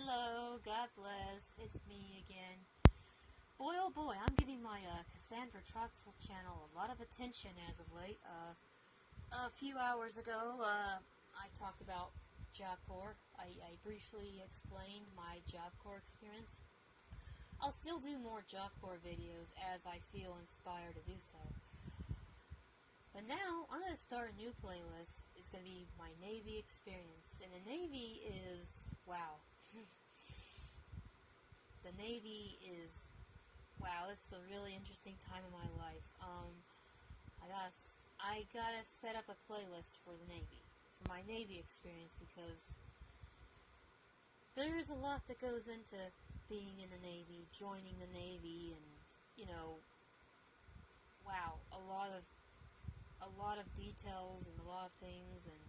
Hello, God bless, it's me again. Boy, oh boy, I'm giving my Cassandra Troxel channel a lot of attention as of late. A few hours ago, I talked about Job Corps. I briefly explained my Job Corps experience. I'll still do more Job Corps videos as I feel inspired to do so. But now, I'm going to start a new playlist. It's going to be my Navy experience. And the Navy is, wow. The Navy is, wow, it's a really interesting time in my life. I gotta set up a playlist for the Navy, for my Navy experience, because there's a lot that goes into being in the Navy, joining the Navy, and, you know, wow, a lot of details and a lot of things, and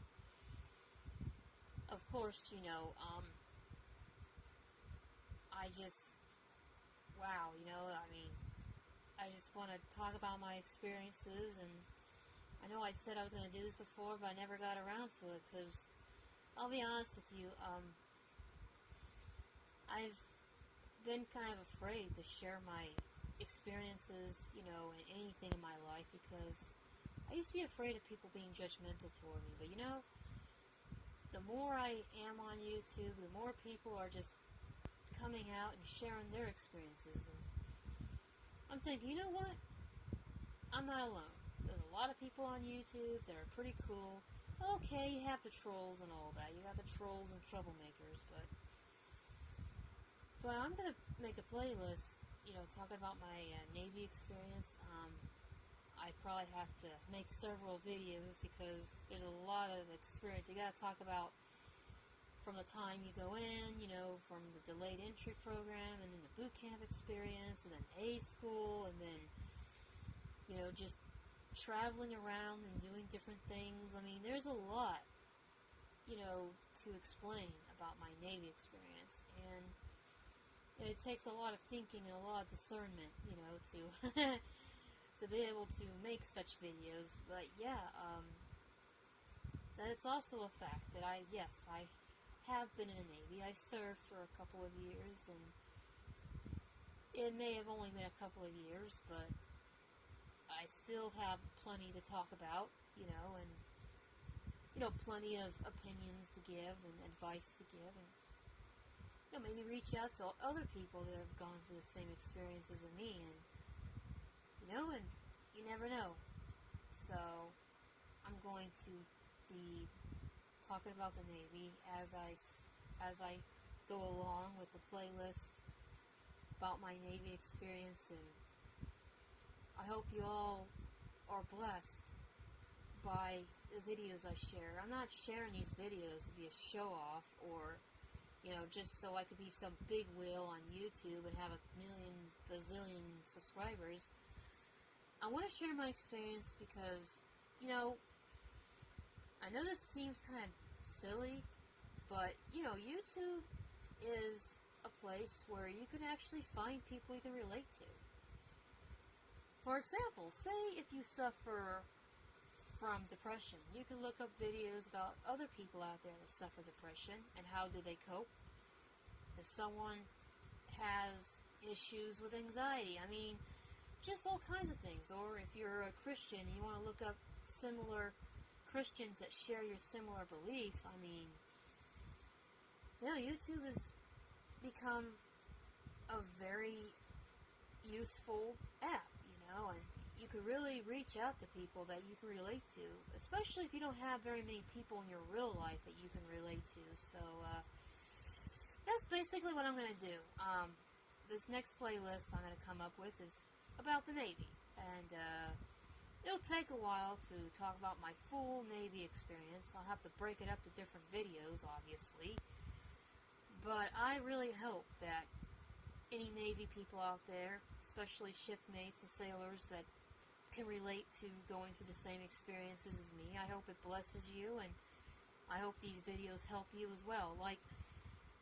of course, you know, I just, wow, you know, I mean, I just want to talk about my experiences, and I know I said I was going to do this before, but I never got around to it, because, I'll be honest with you, I've been kind of afraid to share my experiences, you know, in anything in my life, because I used to be afraid of people being judgmental toward me, but you know, the more I am on YouTube, the more people are just coming out and sharing their experiences, and I'm thinking, you know what, I'm not alone. There's a lot of people on YouTube that are pretty cool. Okay, you have the trolls and all that, you got the trolls and troublemakers, but I'm going to make a playlist, you know, talking about my Navy experience. I probably have to make several videos because there's a lot of experience. You got to talk about from the time you go in, you know, from the delayed entry program, and then the boot camp experience, and then A school, and then, you know, just traveling around and doing different things. I mean, there's a lot, you know, to explain about my Navy experience, and it takes a lot of thinking and a lot of discernment, you know, to to be able to make such videos. But yeah, that it's also a fact that I have been in the Navy. I served for a couple of years, and it may have only been a couple of years, but I still have plenty to talk about, you know, and, you know, plenty of opinions to give and advice to give, and, you know, maybe reach out to other people that have gone through the same experiences as me, and, you know, and you never know. So, I'm going to be talking about the Navy as I go along with the playlist about my Navy experience, and I hope you all are blessed by the videos I share. I'm not sharing these videos to be a show-off, or, you know, just so I could be some big wheel on YouTube and have a million, bazillion subscribers. I want to share my experience because, you know, I know this seems kind of silly, but, you know, YouTube is a place where you can actually find people you can relate to. For example, say if you suffer from depression, you can look up videos about other people out there that suffer depression and how do they cope. If someone has issues with anxiety, I mean, just all kinds of things. Or if you're a Christian and you want to look up similar Christians that share your similar beliefs, I mean, you know, YouTube has become a very useful app, you know, and you can really reach out to people that you can relate to, especially if you don't have very many people in your real life that you can relate to. So, that's basically what I'm going to do. This next playlist I'm going to come up with is about the Navy, and it'll take a while to talk about my full Navy experience. I'll have to break it up to different videos, obviously, but I really hope that any Navy people out there, especially shipmates and sailors that can relate to going through the same experiences as me, I hope it blesses you, and I hope these videos help you as well, like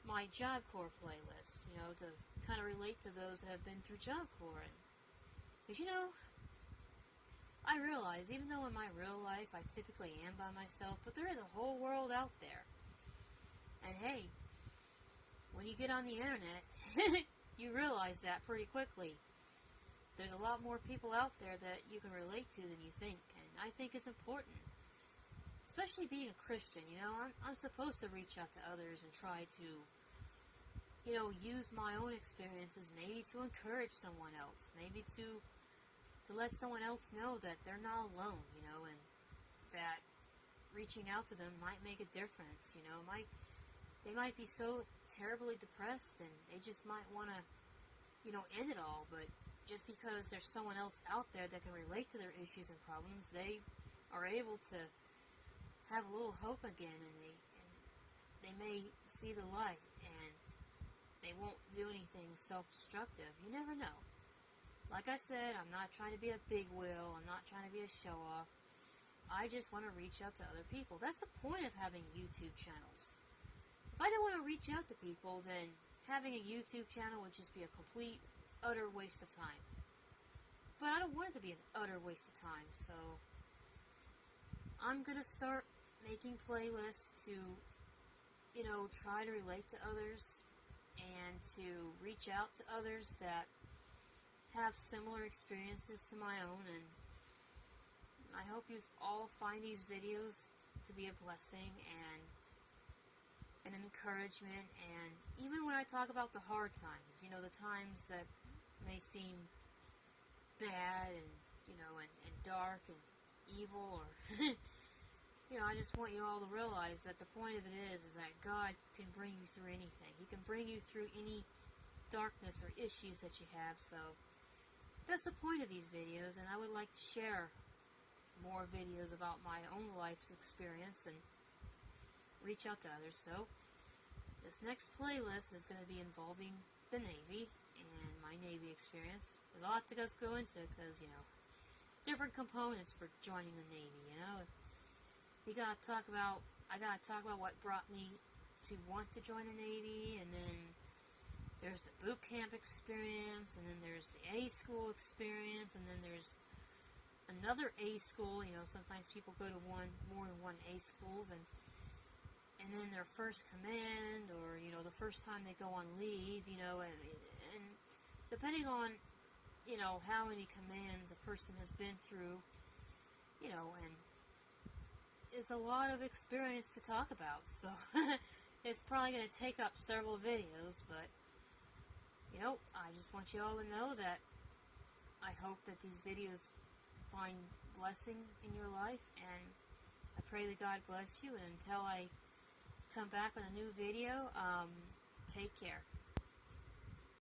my Job Corps playlist, you know, to kind of relate to those that have been through Job Corps. Because, you know, I realize, even though in my real life I typically am by myself, but there is a whole world out there. And hey, when when you get on the internet, you realize that pretty quickly. There's a lot more people out there that you can relate to than you think, and I think it's important. Especially being a Christian, I'm supposed to reach out to others and try to, use my own experiences maybe to encourage someone else, maybe to let someone else know that they're not alone, and that reaching out to them might make a difference, they might be so terribly depressed and they just might want to, end it all, but just because there's someone else out there that can relate to their issues and problems, they are able to have a little hope again, and they may see the light, and they won't do anything self-destructive. You never know. Like I said, I'm not trying to be a big wheel. I'm not trying to be a show-off. I just want to reach out to other people. That's the point of having YouTube channels. If I didn't want to reach out to people, then having a YouTube channel would just be a complete, utter waste of time. But I don't want it to be an utter waste of time, so I'm going to start making playlists to, try to relate to others and to reach out to others that have similar experiences to my own, and I hope you all find these videos to be a blessing and an encouragement, and even when I talk about the hard times, the times that may seem bad and, and dark and evil, or, I just want you all to realize that the point of it is that God can bring you through anything. He can bring you through any darkness or issues that you have, so that's the point of these videos, and I would like to share more videos about my own life's experience and reach out to others. So this next playlist is going to be involving the Navy and my Navy experience. There's a lot to go into because, different components for joining the Navy, I gotta talk about what brought me to want to join the Navy, and then there's the boot camp experience, and then there's the A school experience, and then there's another A school. Sometimes people go to more than one A schools, and then their first command, or the first time they go on leave, and depending on how many commands a person has been through, and it's a lot of experience to talk about, so it's probably going to take up several videos, but I just want you all to know that I hope that these videos find blessing in your life, and I pray that God bless you, and until I come back with a new video, take care.